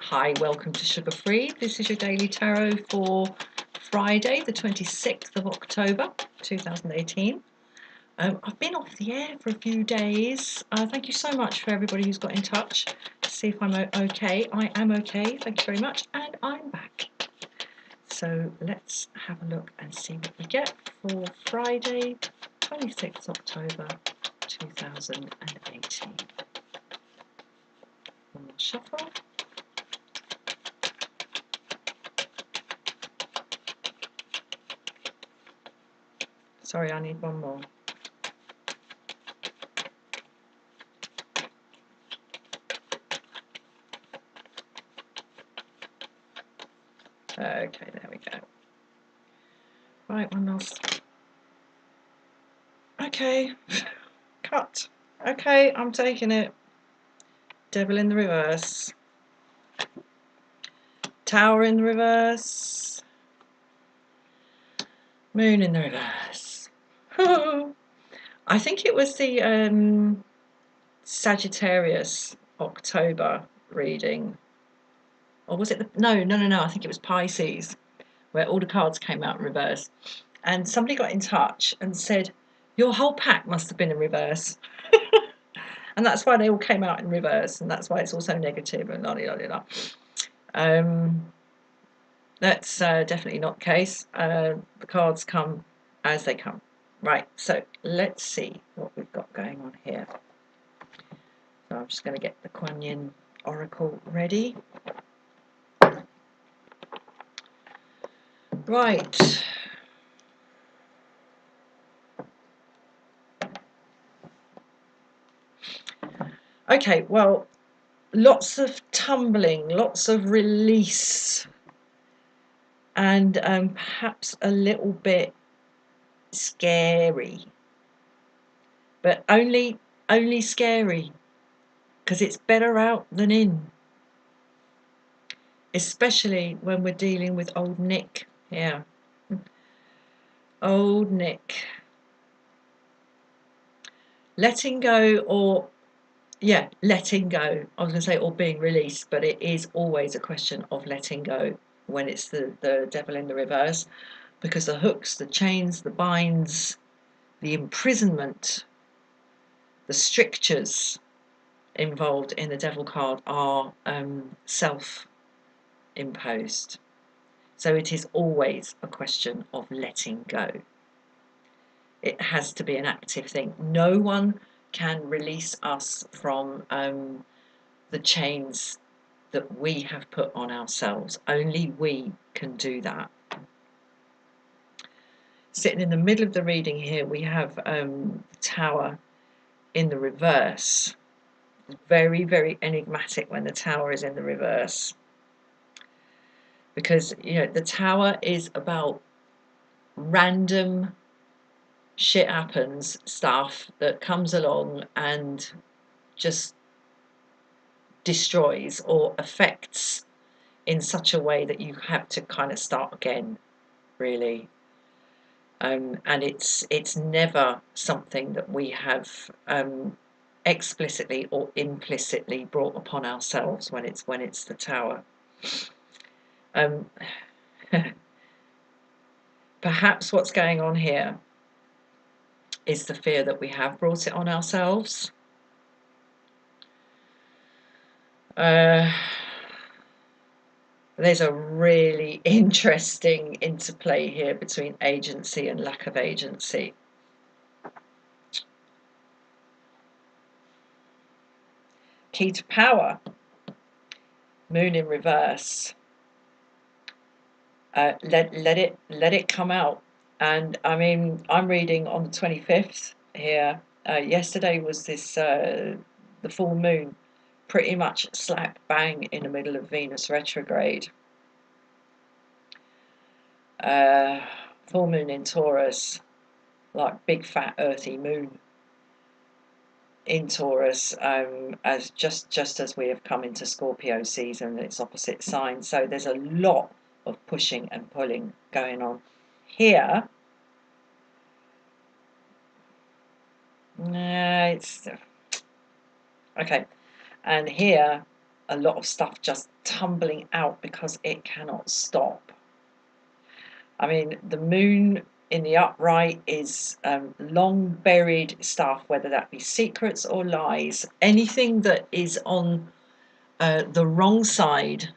Hi, welcome to Sugar Free. This is your daily tarot for Friday, the 26th of October 2018. I've been off the air for a few days. Thank you so much for everybody who's got in touch to see if I'm okay. I am okay, thank you very much, and I'm back. So let's have a look and see what we get for Friday, 26th October 2018. One more shuffle. Sorry, I need one more. Okay, there we go. Right, one last. Okay, cut. Okay, I'm taking it. Devil in the reverse. Tower in the reverse. Moon in the reverse. I think it was the Sagittarius October reading. Or was it the... No, I think it was Pisces, where all the cards came out in reverse. And somebody got in touch and said, your whole pack must have been in reverse. And that's why they all came out in reverse, and that's why it's also negative and la-di-la-di-la. That's definitely not the case. The cards come as they come. Right, so let's see what we've got going on here. So I'm just going to get the Kuan Yin Oracle ready. Right. Okay, well, lots of tumbling, lots of release, and perhaps a little bit scary, but only scary because it's better out than in, especially when we're dealing with old Nick here. Old Nick. Letting go, or letting go. I was going to say or being released, but it is always a question of letting go when it's the devil in the reverse, because the hooks, the chains, the binds, the imprisonment, the strictures involved in the devil card are self-imposed. So it is always a question of letting go. It has to be an active thing. No one can release us from the chains that we have put on ourselves. Only we can do that. Sitting in the middle of the reading here, we have the Tower in the reverse. Very, very enigmatic when the Tower is in the reverse, because the Tower is about random shit happens, stuff that comes along and just destroys or affects in such a way that you have to kind of start again, really. And it's never something that we have explicitly or implicitly brought upon ourselves when it's the Tower. Perhaps what's going on here is the fear that we have brought it on ourselves. There's a really interesting interplay here between agency and lack of agency. Key to power, Moon in reverse. Let it come out. And I mean, I'm reading on the 25th here. Yesterday was this the full moon, pretty much slap bang in the middle of Venus retrograde. Full moon in Taurus, like big fat earthy moon in Taurus, as just as we have come into Scorpio season, its opposite sign. So there's a lot of pushing and pulling going on here. It's okay, and here a lot of stuff just tumbling out because it cannot stop. I mean, the moon in the upright is long buried stuff, whether that be secrets or lies, anything that is on the wrong side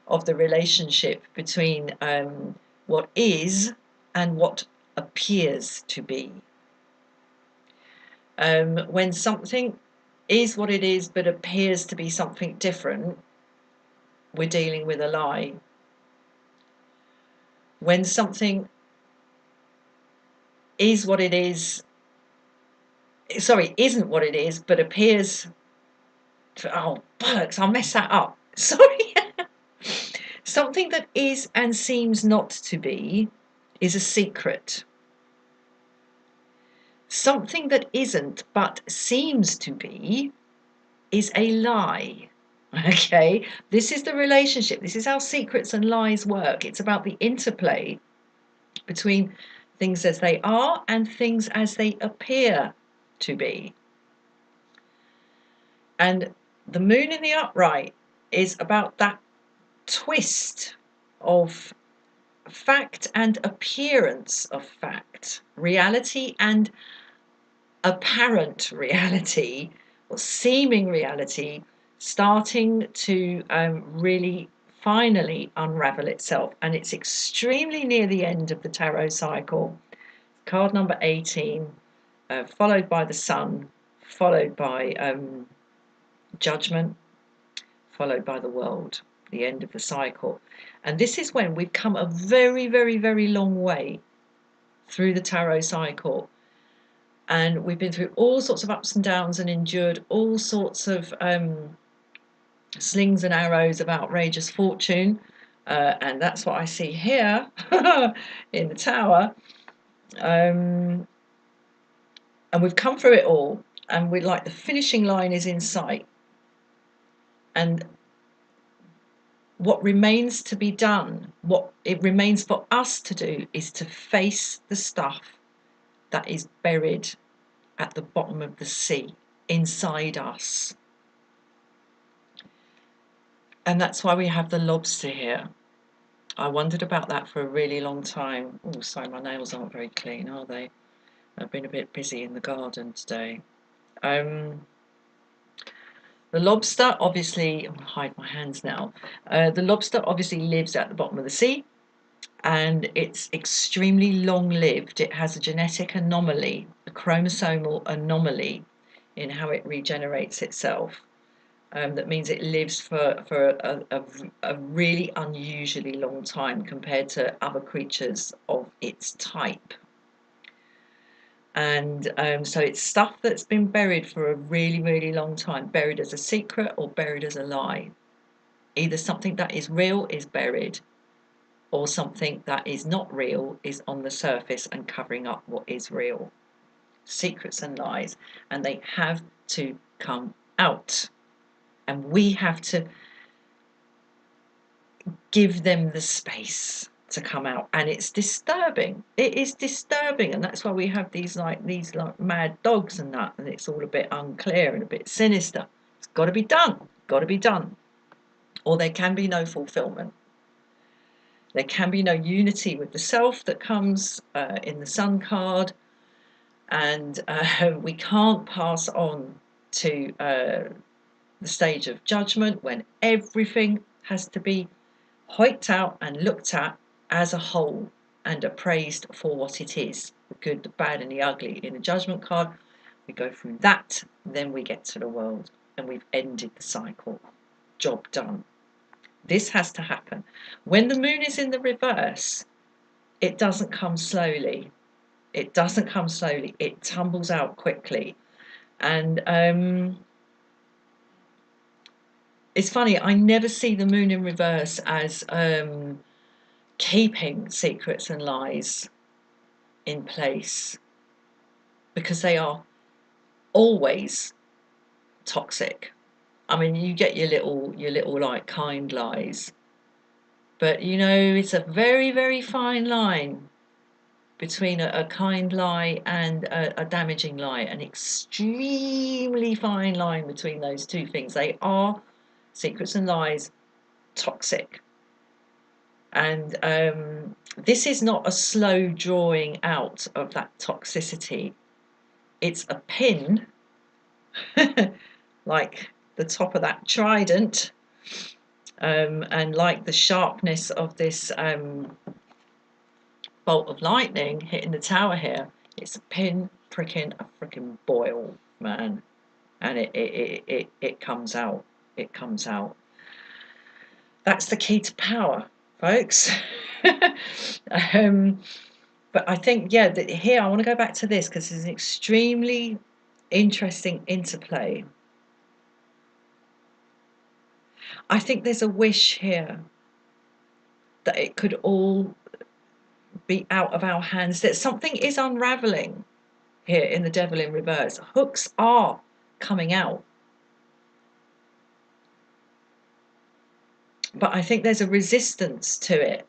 of the relationship between what is and what appears to be. When something is what it is but appears to be something different, we're dealing with a lie. When something is what it is, sorry, isn't what it is but appears to, oh bollocks, I'll mess that up. Sorry. Something that is and seems not to be is a secret. Something that isn't but seems to be is a lie. Okay, this is the relationship. This is how secrets and lies work. It's about the interplay between things as they are and things as they appear to be. And the moon in the upright is about that twist of fact and appearance of fact, reality and apparent reality, or seeming reality, starting to really finally unravel itself. And it's extremely near the end of the tarot cycle. Card number 18, followed by the Sun, followed by Judgment, followed by the World, the end of the cycle. And this is when we've come a very, very, very long way through the tarot cycle. And we've been through all sorts of ups and downs and endured all sorts of slings and arrows of outrageous fortune. And that's what I see here in the tower. And we've come through it all. And we're like, the finishing line is in sight. And what remains to be done, what it remains for us to do, is to face the stuff that is buried at the bottom of the sea, inside us. And that's why we have the lobster here. I wondered about that for a really long time. Oh, sorry, my nails aren't very clean, are they? I've been a bit busy in the garden today. The lobster, obviously, I'm going to hide my hands now. The lobster obviously lives at the bottom of the sea, and it's extremely long-lived. It has a genetic anomaly, a chromosomal anomaly in how it regenerates itself. That means it lives for a really unusually long time compared to other creatures of its type. And so it's stuff that's been buried for a really, really long time, buried as a secret or buried as a lie. Either something that is real is buried, or something that is not real is on the surface and covering up what is real. Secrets and lies, and they have to come out. And we have to give them the space to come out. And it's disturbing. It is disturbing. And that's why we have these like mad dogs and that. And it's all a bit unclear and a bit sinister. It's got to be done. Got to be done. Or there can be no fulfillment. There can be no unity with the self that comes in the Sun card. And we can't pass on to the stage of judgment, when everything has to be hoiked out and looked at as a whole and appraised for what it is, the good, the bad and the ugly. In the judgment card, we go through that, then we get to the world, and we've ended the cycle. Job done. This has to happen. When the moon is in the reverse, it doesn't come slowly. It doesn't come slowly. It tumbles out quickly. And it's funny, I never see the moon in reverse as keeping secrets and lies in place, because they are always toxic. I mean, you get your little like kind lies, but you know, it's a very, very fine line between a kind lie and a damaging lie, an extremely fine line between those two things. They are secrets and lies, toxic. And this is not a slow drawing out of that toxicity. It's a pin, like the top of that trident, and like the sharpness of this bolt of lightning hitting the tower here. It's a pin pricking a freaking boil, man. And it comes out. It comes out. That's the key to power, folks. But I think, yeah, here I want to go back to this because it's an extremely interesting interplay. I think there's a wish here that it could all be out of our hands, that something is unraveling here in the Devil in reverse. Hooks are coming out. But I think there's a resistance to it.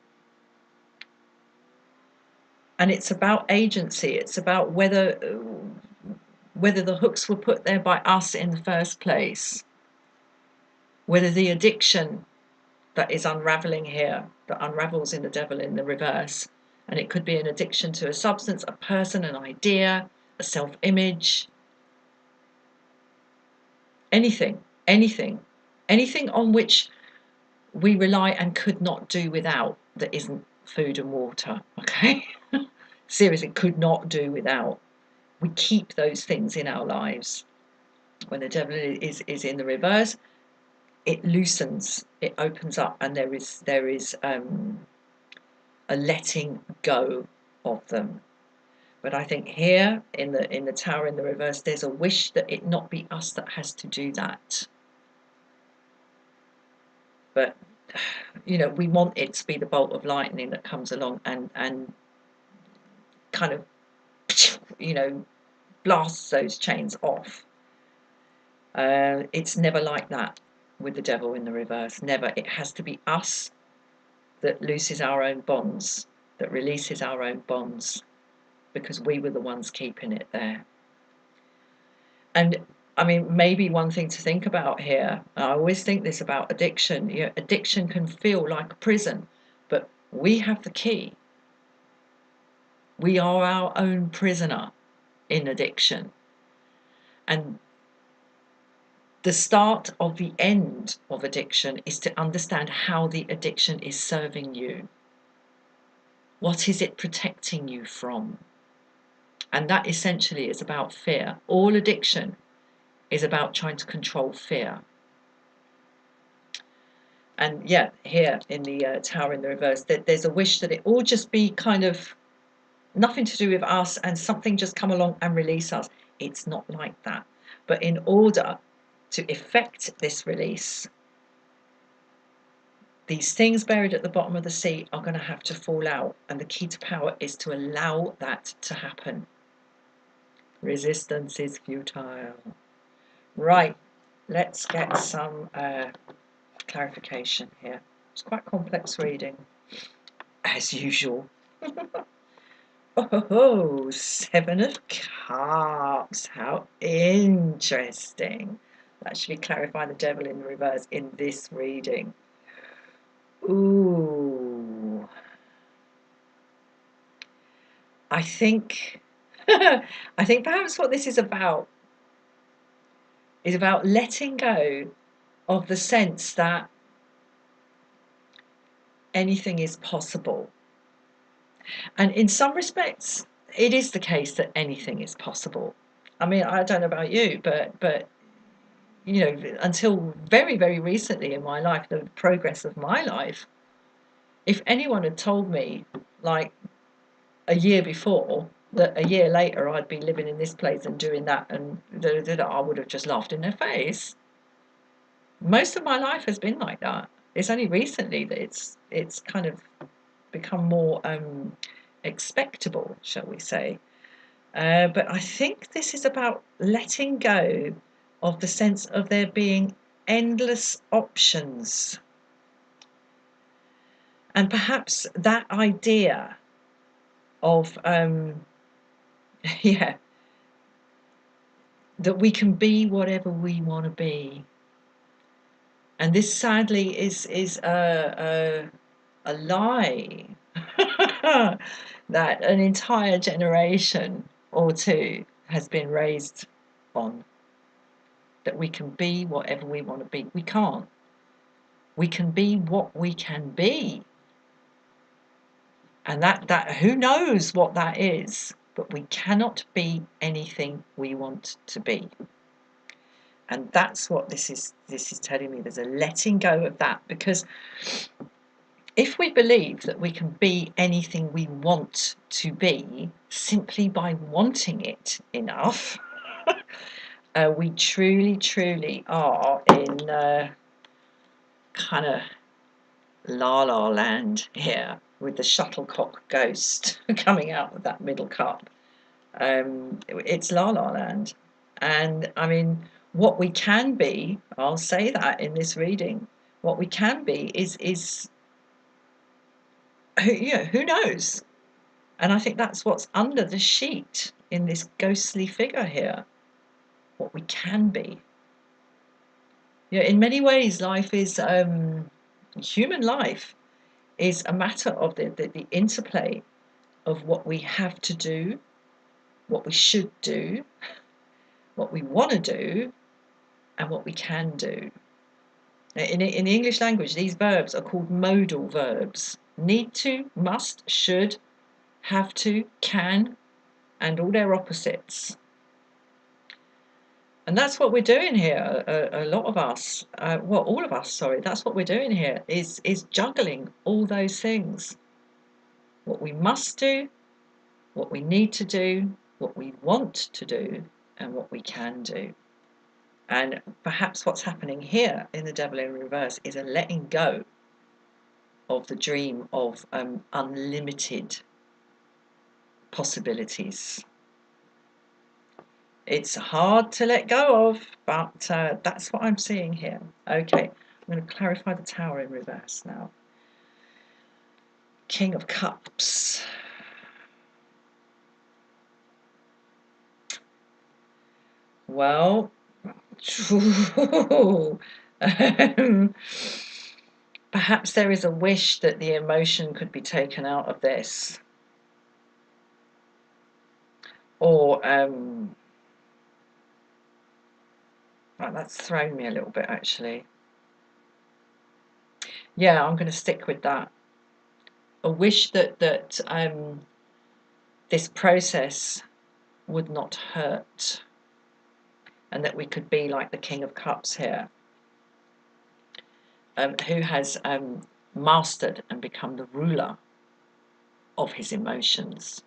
And it's about agency. It's about whether the hooks were put there by us in the first place. Whether the addiction that is unraveling here, that unravels in the Devil in the reverse, and it could be an addiction to a substance, a person, an idea, a self-image, anything on which we rely and could not do without, that isn't food and water, okay? Seriously, could not do without. We keep those things in our lives. When the Devil is in the reverse, it loosens, it opens up, and there is a letting go of them. But I think here in the Tower in the reverse, there's a wish that it not be us that has to do that. But you know, we want it to be the bolt of lightning that comes along and kind of, you know, blasts those chains off. It's never like that with the Devil in the reverse. Never. It has to be us that looses our own bonds, that releases our own bonds, because we were the ones keeping it there. And I mean, maybe one thing to think about here, I always think this about addiction, you know, addiction can feel like a prison, but we have the key. We are our own prisoner in addiction. And the start of the end of addiction is to understand how the addiction is serving you. What is it protecting you from? And that essentially is about fear. All addiction is about trying to control fear. And yeah, here in the Tower in the reverse, there's a wish that it all just be kind of nothing to do with us and something just come along and release us. It's not like that. But in order to effect this release, these things buried at the bottom of the sea are going to have to fall out. And the key to power is to allow that to happen. Resistance is futile. Right, let's get some clarification here. It's quite complex reading, as usual. Oh, Seven of Cups. How interesting. That should be clarifying the Devil in the reverse in this reading. Ooh. I think I think perhaps what this is about letting go of the sense that anything is possible. And in some respects, it is the case that anything is possible. I mean, I don't know about you, but you know, until very, very recently in my life, the progress of my life, if anyone had told me, like a year before, that a year later I'd be living in this place and doing that, and I would have just laughed in their face. Most of my life has been like that. It's only recently that it's kind of become more expectable, shall we say. But I think this is about letting go of the sense of there being endless options. And perhaps that idea of, yeah, that we can be whatever we want to be. And this sadly is a lie that an entire generation or two has been raised on, that we can be whatever we want to be. We can't. We can be what we can be. And that who knows what that is, but we cannot be anything we want to be. And that's what this is telling me. There's a letting go of that, because if we believe that we can be anything we want to be simply by wanting it enough, we truly are in kind of la la land here, with the shuttlecock ghost coming out of that middle cup. It's la la land. And I mean, what we can be, I'll say that in this reading, what we can be is who knows? And I think that's what's under the sheet in this ghostly figure here, what we can be. In many ways, life is, human life is a matter of the interplay of what we have to do, what we should do, what we want to do, and what we can do. In the English language, these verbs are called modal verbs. Need to, must, should, have to, can, and all their opposites. And that's what we're doing here. A lot of us, all of us, sorry, that's what we're doing here, is juggling all those things. What we must do, what we need to do, what we want to do, and what we can do. And perhaps what's happening here in the Devil in Reverse is a letting go of the dream of unlimited possibilities. It's hard to let go of, but that's what I'm seeing here. Okay, I'm going to clarify the Tower in reverse now. King of Cups. Well, perhaps there is a wish that the emotion could be taken out of this. Or, that's thrown me a little bit, actually. Yeah, I'm going to stick with that. A wish that this process would not hurt, and that we could be like the King of Cups here, who has mastered and become the ruler of his emotions.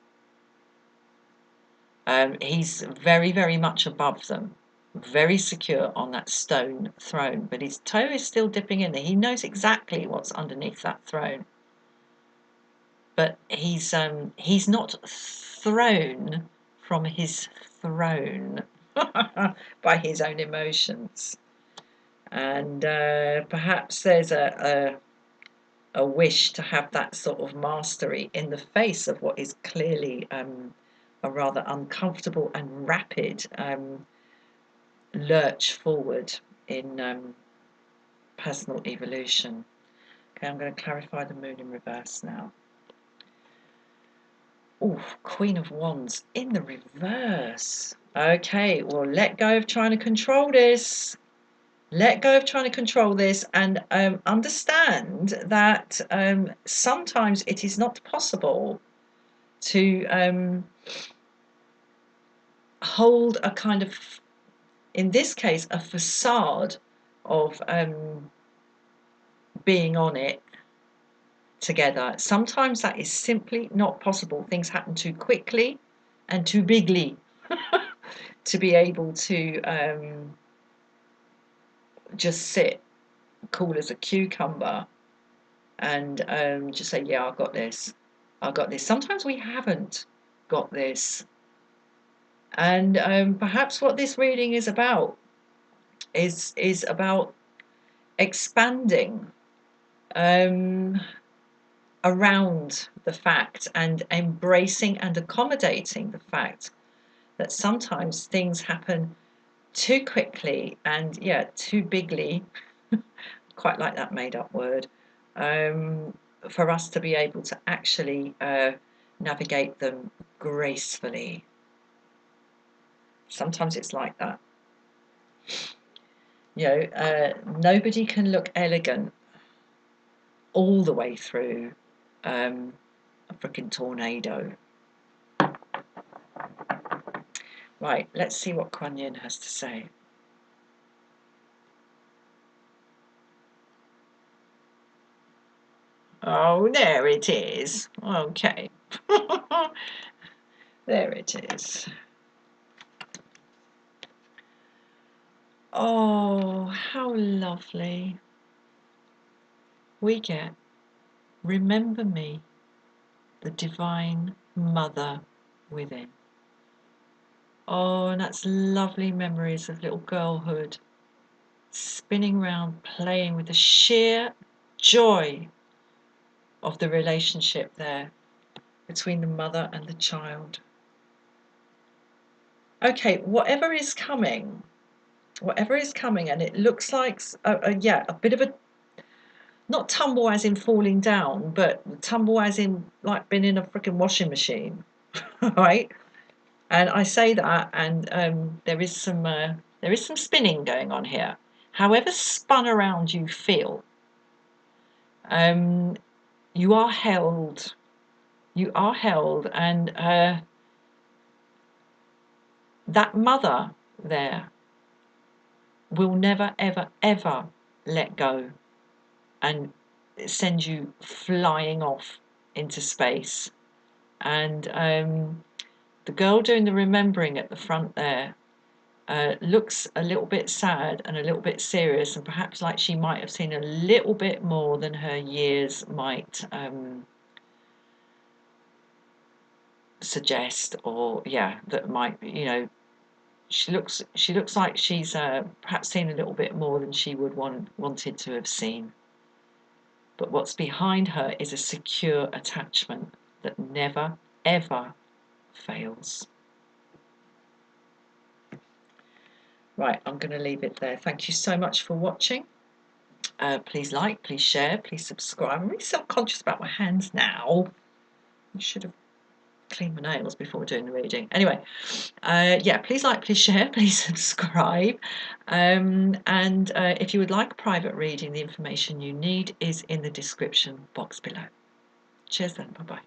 He's very much above them, very secure on that stone throne, but his toe is still dipping in there. He knows exactly what's underneath that throne, but he's not thrown from his throne by his own emotions. And perhaps there's a wish to have that sort of mastery in the face of what is clearly a rather uncomfortable and rapid lurch forward in personal evolution. Okay, I'm going to clarify the Moon in reverse now. Oh, Queen of Wands in the reverse. Okay, well, let go of trying to control this. Let go of trying to control this, and understand that sometimes it is not possible to hold a kind of, in this case, a facade of being on it together. Sometimes that is simply not possible. Things happen too quickly and too bigly to be able to just sit cool as a cucumber and just say, yeah, I've got this. I've got this. Sometimes we haven't got this. And perhaps what this reading is about is about expanding around the fact and embracing and accommodating the fact that sometimes things happen too quickly and too bigly quite like that made-up word, for us to be able to actually navigate them gracefully. Sometimes it's like that. You know, nobody can look elegant all the way through a freaking tornado. Right, let's see what Kuan Yin has to say. Oh, there it is. Okay. There it is. Oh, how lovely. We get, remember me, the divine mother within. Oh, and that's lovely memories of little girlhood, spinning round, playing with the sheer joy of the relationship there between the mother and the child. Okay, whatever is coming, and it looks like, yeah, a bit of a, not tumble as in falling down, but tumble as in like being in a freaking washing machine, right? And I say that, and there is some spinning going on here. However spun around you feel, you are held. You are held, and that mother there will never, ever, ever let go and send you flying off into space. And the girl doing the remembering at the front there looks a little bit sad and a little bit serious, and perhaps like she might have seen a little bit more than her years might suggest, or yeah, that might, you know, she looks like she's perhaps seen a little bit more than she would wanted to have seen. But what's behind her is a secure attachment that never ever fails. Right, I'm going to leave it there. Thank you so much for watching. Please like, please share, please subscribe. I'm really self-conscious about my hands now. I should have cleaned my nails before doing the reading. Anyway, yeah, please like, please share, please subscribe. And if you would like a private reading, the information you need is in the description box below. Cheers then, bye-bye.